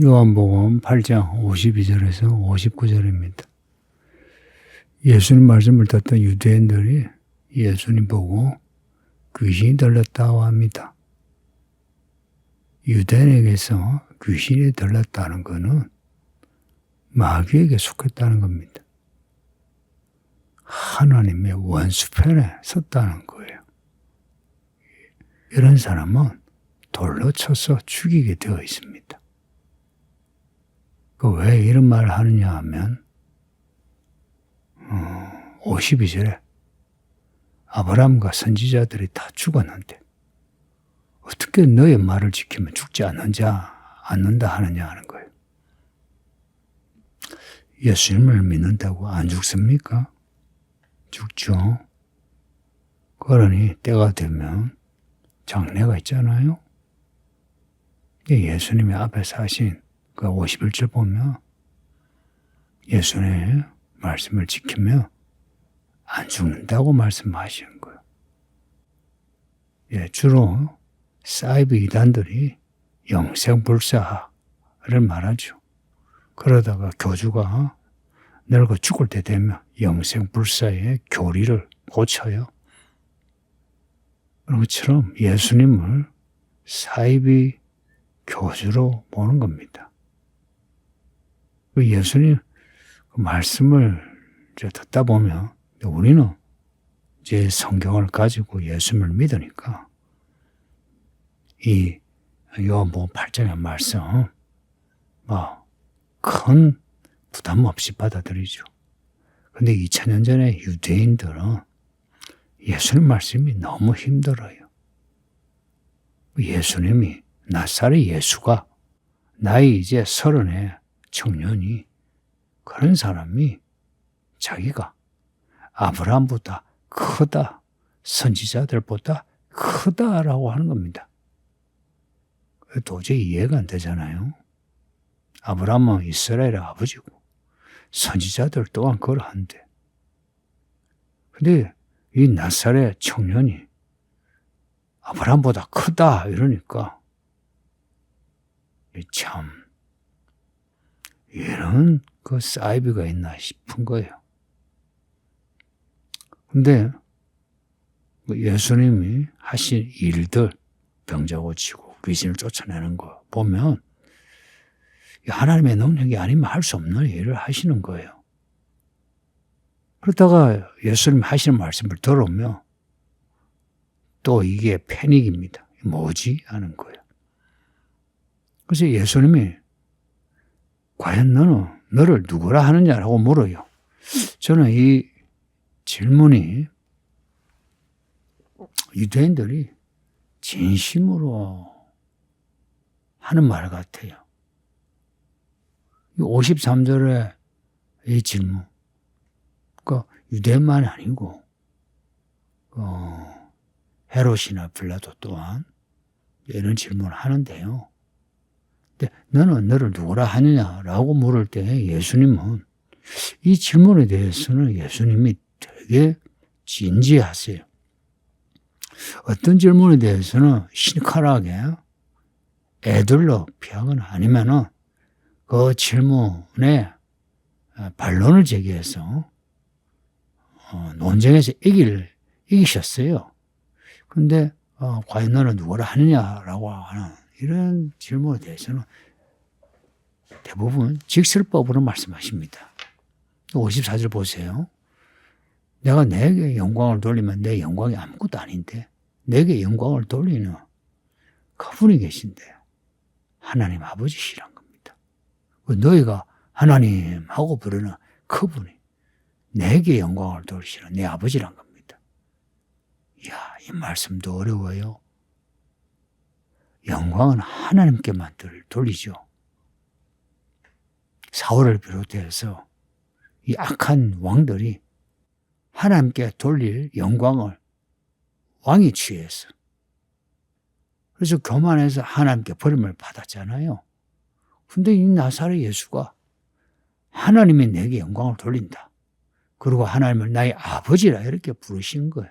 요한복음 8장 52절에서 59절입니다. 예수님 말씀을 듣던 유대인들이 예수님 보고 귀신이 들렸다고 합니다. 유대인에게서 귀신이 들렸다는 것은 마귀에게 속했다는 겁니다. 하나님의 원수편에 섰다는 거예요. 이런 사람은 돌로 쳐서 죽이게 되어 있습니다. 왜 이런 말을 하느냐 하면 52절에 아브라함과 선지자들이 다 죽었는데 어떻게 너의 말을 지키면 죽지 않는다 하느냐 하는 거예요. 예수님을 믿는다고 안 죽습니까? 죽죠. 그러니 때가 되면 장례가 있잖아요. 예수님이 앞에서 하신 그 51절 보면 예수님의 말씀을 지키면 안 죽는다고 말씀하시는 거예요. 주로 사이비 이단들이 영생불사를 말하죠. 그러다가 교주가 늙어 죽을 때 되면 영생불사의 교리를 고쳐요. 그런 것처럼 예수님을 사이비 교주로 보는 겁니다. 예수님 그 말씀을 듣다 보면 우리는 이제 성경을 가지고 예수님을 믿으니까 이 요한복음 8장의 말씀 큰 부담 없이 받아들이죠. 근데 2000년 전에 유대인들은 예수님 말씀이 너무 힘들어요. 예수님이 나사렛 예수가 나이 이제 30의 청년이 그런 사람이 자기가 아브라함보다 크다, 선지자들보다 크다라고 하는 겁니다. 도저히 이해가 안 되잖아요. 아브라함은 이스라엘의 아버지고 선지자들 또한 그러한데 근데 이 나사렛 청년이 아브라함보다 크다 이러니까 참 이런 그 사이비가 있나 싶은 거예요. 근데 예수님이 하신 일들, 병자 고치고 귀신을 쫓아내는 거 보면 하나님의 능력이 아니면 할 수 없는 일을 하시는 거예요. 그러다가 예수님 하시는 말씀을 들으면 또 이게 패닉입니다. 뭐지? 하는 거예요. 그래서 예수님이 과연 너를 누구라 하느냐라고 물어요. 저는 이 질문이 유대인들이 진심으로 하는 말 같아요. 53절에 이 질문. 그러니까 유대인만이 아니고 헤롯이나 빌라도 또한 이런 질문을 하는데요. 근데 너는 너를 누구라 하느냐라고 물을 때 예수님은 이 질문에 대해서는 예수님이 되게 진지하세요. 어떤 질문에 대해서는 신칼하게 애들로 피하거나 아니면은 그 질문에 반론을 제기해서 논쟁에서 이기셨어요. 근데 과연 너는 누구라 하느냐라고 하는 이런 질문에 대해서는 대부분 직설법으로 말씀하십니다. 54절 보세요. 내가 내게 영광을 돌리면 내 영광이 아무것도 아닌데 내게 영광을 돌리는 그분이 계신데 하나님 아버지시란 겁니다. 너희가 하나님하고 부르는 그분이 내게 영광을 돌리시는 내 아버지란 겁니다. 이야, 이 말씀도 어려워요. 영광은 하나님께만 돌리죠. 사울을 비롯해서 이 악한 왕들이 하나님께 돌릴 영광을 왕이 취해서 그래서 교만해서 하나님께 버림을 받았잖아요. 근데 이 나사렛 예수가 하나님이 내게 영광을 돌린다. 그리고 하나님을 나의 아버지라 이렇게 부르신 거예요.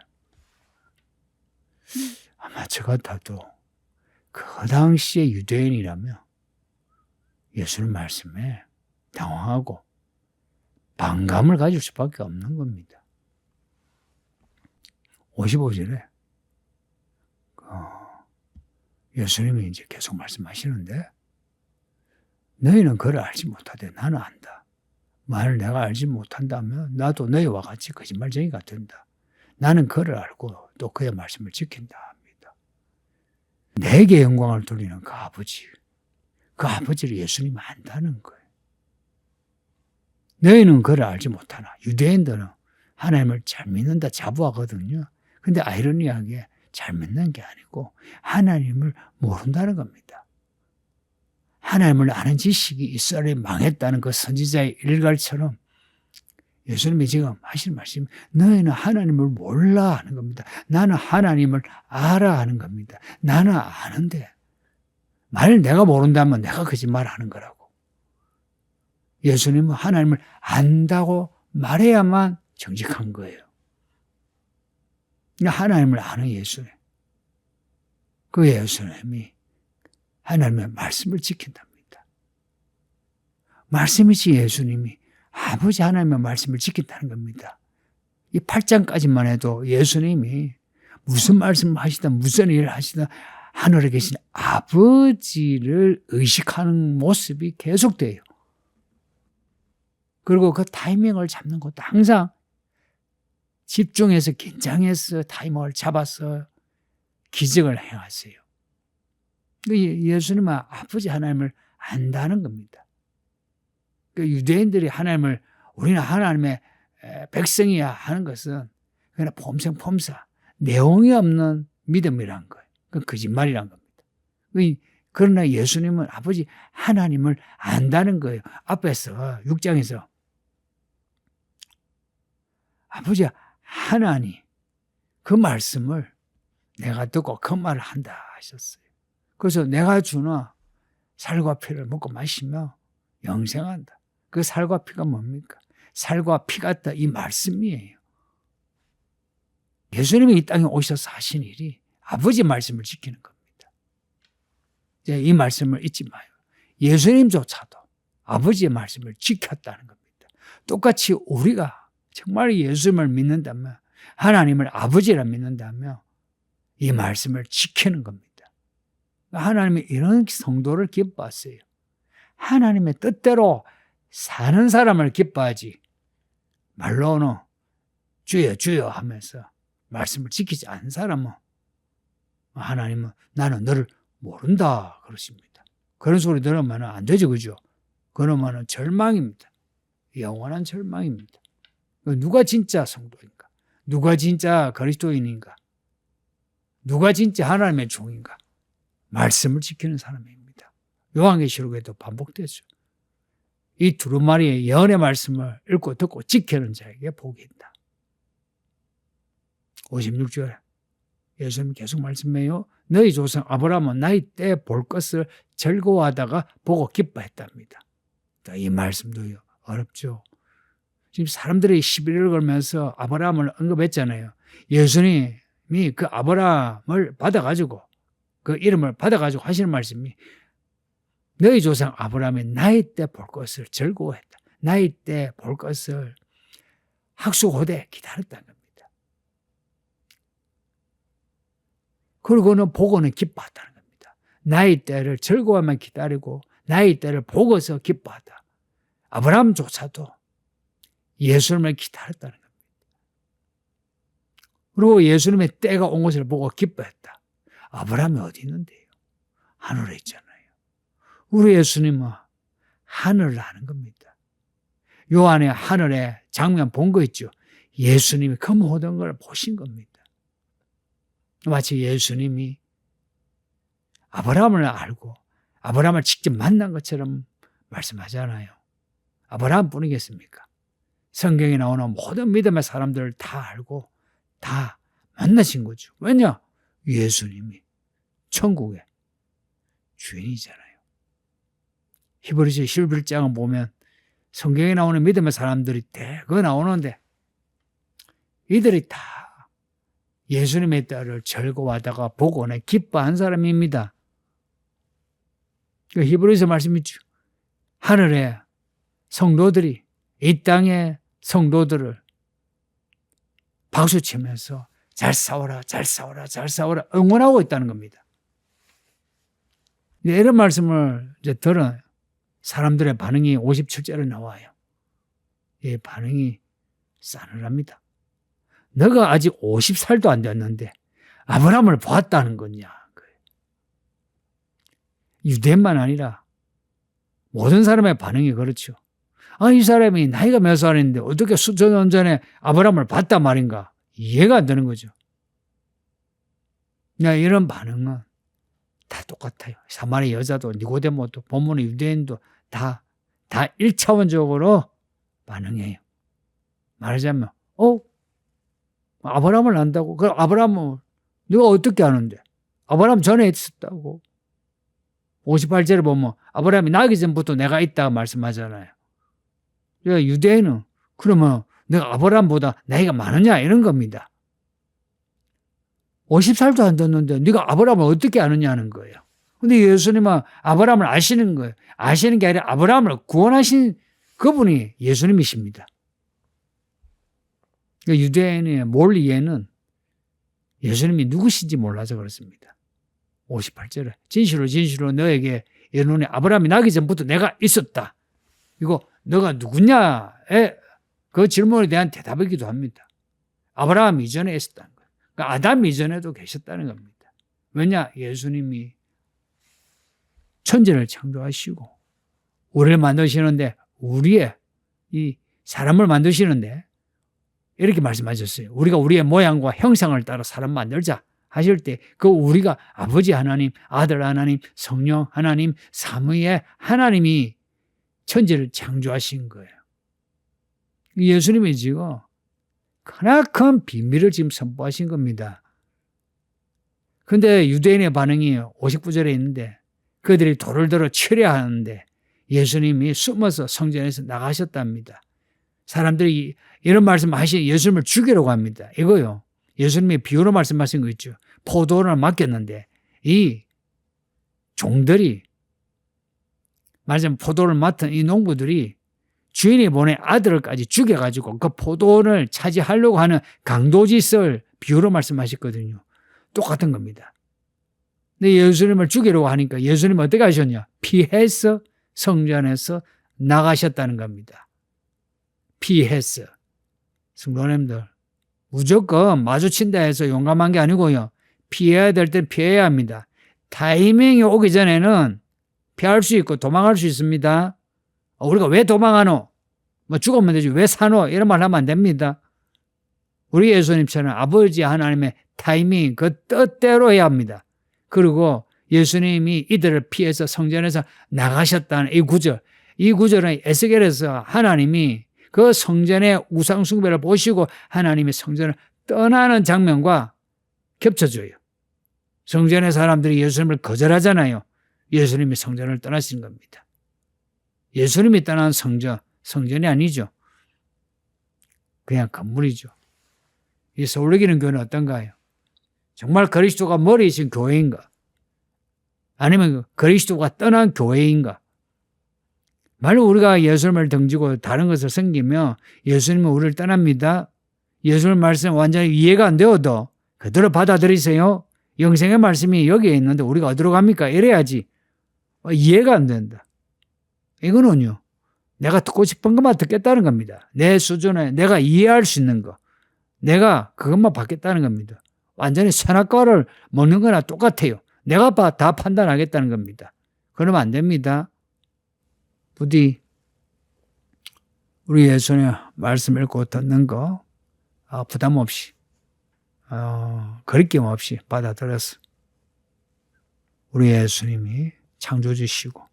아마 저 같아도 그 당시에 유대인이라면 예수님 말씀에 당황하고 반감을 가질 수밖에 없는 겁니다. 55절에 예수님이 이제 계속 말씀하시는데 너희는 그를 알지 못하되 나는 안다. 만일 내가 알지 못한다면 나도 너희와 같이 거짓말쟁이가 된다. 나는 그를 알고 또 그의 말씀을 지킨다 합니다. 내게 영광을 돌리는 그 아버지, 그 아버지를 예수님이 안다는 거예요. 너희는 그를 알지 못하나. 유대인들은 하나님을 잘 믿는다 자부하거든요. 근데 아이러니하게 잘 믿는 게 아니고 하나님을 모른다는 겁니다. 하나님을 아는 지식이 이스라엘이 망했다는 그 선지자의 일갈처럼 예수님이 지금 하시는 말씀이 너희는 하나님을 몰라 하는 겁니다. 나는 하나님을 알아 하는 겁니다. 나는 아는데 만일 내가 모른다면 내가 거짓말하는 거라고. 예수님은 하나님을 안다고 말해야만 정직한 거예요. 하나님을 아는 예수님. 그 예수님이 하나님의 말씀을 지킨답니다. 말씀이지 예수님이 아버지 하나님의 말씀을 지킨다는 겁니다. 이 8장까지만 해도 예수님이 무슨 말씀을 하시든 무슨 일을 하시든 하늘에 계신 아버지를 의식하는 모습이 계속돼요. 그리고 그 타이밍을 잡는 것도 항상 집중해서 긴장해서 타이밍을 잡아서 기적을 행하세요. 예수님은 아버지 하나님을 안다는 겁니다. 유대인들이 하나님을 우리는 하나님의 백성이야 하는 것은 그냥 폼생폼사 내용이 없는 믿음이란 거예요. 그건 거짓말이란 겁니다. 그러나 예수님은 아버지 하나님을 안다는 거예요. 앞에서 6장에서 아버지 하나님 그 말씀을 내가 듣고 그 말을 한다 하셨어요. 그래서 내가 주는 살과 피를 먹고 마시며 영생한다. 그 살과 피가 뭡니까? 살과 피 같다 이 말씀이에요. 예수님이 이 땅에 오셔서 하신 일이 아버지 말씀을 지키는 겁니다. 이제 이 말씀을 잊지 마요. 예수님조차도 아버지의 말씀을 지켰다는 겁니다. 똑같이 우리가 정말 예수님을 믿는다면 하나님을 아버지라 믿는다면 이 말씀을 지키는 겁니다. 하나님이 이런 성도를 기뻐하세요. 하나님의 뜻대로 사는 사람을 기뻐하지 말로는 주여 주여 하면서 말씀을 지키지 않은 사람은 하나님은 나는 너를 모른다 그러십니다. 그런 소리 들으면 안 되죠. 그죠? 그러면 절망입니다. 영원한 절망입니다. 누가 진짜 성도인가? 누가 진짜 그리스도인인가? 누가 진짜 하나님의 종인가? 말씀을 지키는 사람입니다. 요한계시록에도 반복되죠. 이 두루마리의 예언의 말씀을 읽고 듣고 지키는 자에게 복이 있다. 56절에 예수님 계속 말씀해요. 너희 조상 아브라함은 나이 때 볼 것을 즐거워하다가 보고 기뻐했답니다. 이 말씀도 어렵죠. 지금 사람들이 시비를 걸면서 아브라함을 언급했잖아요. 예수님이 그 아브라함을 받아가지고 그 이름을 받아가지고 하시는 말씀이 너희 조상 아브라함이 나이 때 볼 것을 즐거워했다. 나이 때 볼 것을 학수고대 기다렸다는 겁니다. 그리고는 보고는 기뻐했다는 겁니다. 나이 때를 즐거워하면 기다리고 나이 때를 보고서 기뻐하다. 아브라함조차도 예수님을 기다렸다는 겁니다. 그리고 예수님의 때가 온 것을 보고 기뻐했다. 아브라함이 어디 있는데요? 하늘에 있잖아요. 우리 예수님은 하늘을 아는 겁니다. 요한의 하늘의 장면 본 거 있죠? 예수님이 그 모든 걸 보신 겁니다. 마치 예수님이 아브라함을 알고 아브라함을 직접 만난 것처럼 말씀하잖아요. 아브라함 뿐이겠습니까? 성경에 나오는 모든 믿음의 사람들을 다 알고 다 만나신 거죠. 왜냐? 예수님이 천국의 주인이잖아요. 히브리서 11장을 보면 성경에 나오는 믿음의 사람들이 대거 나오는데 이들이 다 예수님의 딸을 즐거워하다가 보고는 기뻐한 사람입니다. 히브리서 말씀이죠. 하늘의 성도들이 이 땅의 성도들을 박수치면서 잘 싸워라, 잘 싸워라, 잘 싸워라 응원하고 있다는 겁니다. 이런 말씀을 이제 들은 사람들의 반응이 57절에 나와요. 이 반응이 싸늘합니다. 너가 아직 50살도 안 됐는데 아브라함을 보았다는 거냐. 유대인만 아니라 모든 사람의 반응이 그렇죠. 이 사람이 나이가 몇 살인데 어떻게 수천 년 전에 아브라함을 봤단 말인가. 이해가 안 되는 거죠. 이런 반응은 다 똑같아요. 사마리 여자도 니고데모도 본문의 유대인도 다 1차원적으로 반응해요. 말하자면 아브라함을 안다고? 그럼 아브라함은 너가 어떻게 아는데? 아브라함 전에 있었다고. 58절에 보면 아브라함이 나기 전부터 내가 있다고 말씀하잖아요. 그러니까 유대인은 그러면 내가 아브라함보다 나이가 많으냐 이런 겁니다. 50살도 안 됐는데 네가 아브라함을 어떻게 아느냐는 거예요. 근데 예수님은 아브라함을 아시는 거예요. 아시는 게 아니라 아브라함을 구원하신 그분이 예수님이십니다. 그러니까 유대인의 몰리에는 예수님이 누구신지 몰라서 그렇습니다. 58절에 진실로 진실로 너에게 이르노니 아브라함이 나기 전부터 내가 있었다. 이거 너가 누구냐에 그 질문에 대한 대답이기도 합니다. 아브라함 이전에 있었다는 거예요. 그러니까 아담 이전에도 계셨다는 겁니다. 왜냐? 예수님이 천지를 창조하시고 우리를 만드시는데 우리의 이 사람을 만드시는데 이렇게 말씀하셨어요. 우리가 우리의 모양과 형상을 따라 사람 만들자 하실 때 그 우리가 아버지 하나님, 아들 하나님, 성령 하나님, 삼위의 하나님이 천지를 창조하신 거예요. 예수님이 지금 크나큰 비밀을 지금 선포하신 겁니다. 그런데 유대인의 반응이 59절에 있는데 그들이 돌을 들어 치려 하는데 예수님이 숨어서 성전에서 나가셨답니다. 사람들이 이런 말씀하시 예수님을 죽이려고 합니다. 이거요. 예수님이 비유로 말씀하신 거 있죠. 포도를 맡겼는데 이 종들이 말하자면 포도를 맡은 이 농부들이 주인이 보낸 아들을까지 죽여가지고 그 포도를 차지하려고 하는 강도짓을 비유로 말씀하셨거든요. 똑같은 겁니다. 근데 예수님을 죽이려고 하니까 예수님은 어떻게 하셨냐? 피해서 성전에서 나가셨다는 겁니다. 피해서. 성도님들 무조건 마주친다 해서 용감한 게 아니고요. 피해야 될 땐 피해야 합니다. 타이밍이 오기 전에는 피할 수 있고 도망갈 수 있습니다. 우리가 왜 도망하노? 뭐 죽으면 되지 왜 사노? 이런 말 하면 안 됩니다. 우리 예수님처럼 아버지 하나님의 타이밍 그 뜻대로 해야 합니다. 그리고 예수님이 이들을 피해서 성전에서 나가셨다는 이 구절. 이 구절은 에스겔에서 하나님이 그 성전의 우상 숭배를 보시고 하나님이 성전을 떠나는 장면과 겹쳐져요. 성전의 사람들이 예수님을 거절하잖아요. 예수님이 성전을 떠나신 겁니다. 예수님이 떠난 성전이 아니죠. 그냥 건물이죠. 이 서울기는 교회는 어떤가요? 정말 그리스도가 머리이신 교회인가? 아니면 그리스도가 떠난 교회인가? 말로 우리가 예수님을 등지고 다른 것을 섬기며 예수님은 우리를 떠납니다. 예수님 말씀 완전히 이해가 안 되어도 그대로 받아들이세요. 영생의 말씀이 여기에 있는데 우리가 어디로 갑니까? 이래야지. 이해가 안 된다. 이거는요. 내가 듣고 싶은 것만 듣겠다는 겁니다. 내 수준에 내가 이해할 수 있는 거. 내가 그것만 받겠다는 겁니다. 완전히 선악과를 먹는 거나 똑같아요. 내가 다 판단하겠다는 겁니다. 그러면 안 됩니다. 부디 우리 예수님 말씀 읽고 듣는 거 부담 없이 거리낌 없이 받아들여서 우리 예수님이 창조주시고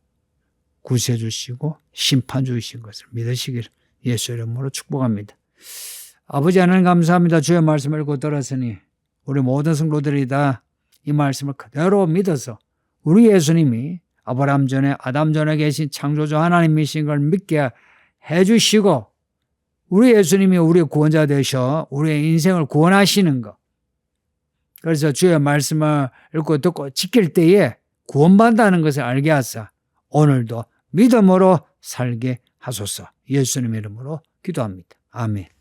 구세주시고 심판주이신 것을 믿으시기를 예수 이름으로 축복합니다. 아버지 하나님 감사합니다. 주의 말씀을 읽고 들었으니 우리 모든 성도들이 다 이 말씀을 그대로 믿어서 우리 예수님이 아브라함 전에 아담 전에 계신 창조주 하나님이신 걸 믿게 해주시고 우리 예수님이 우리의 구원자 되셔 우리의 인생을 구원하시는 것. 그래서 주의 말씀을 읽고 듣고 지킬 때에 구원받는다는 것을 알게 하사 오늘도 믿음으로 살게 하소서. 예수님의 이름으로 기도합니다. 아멘.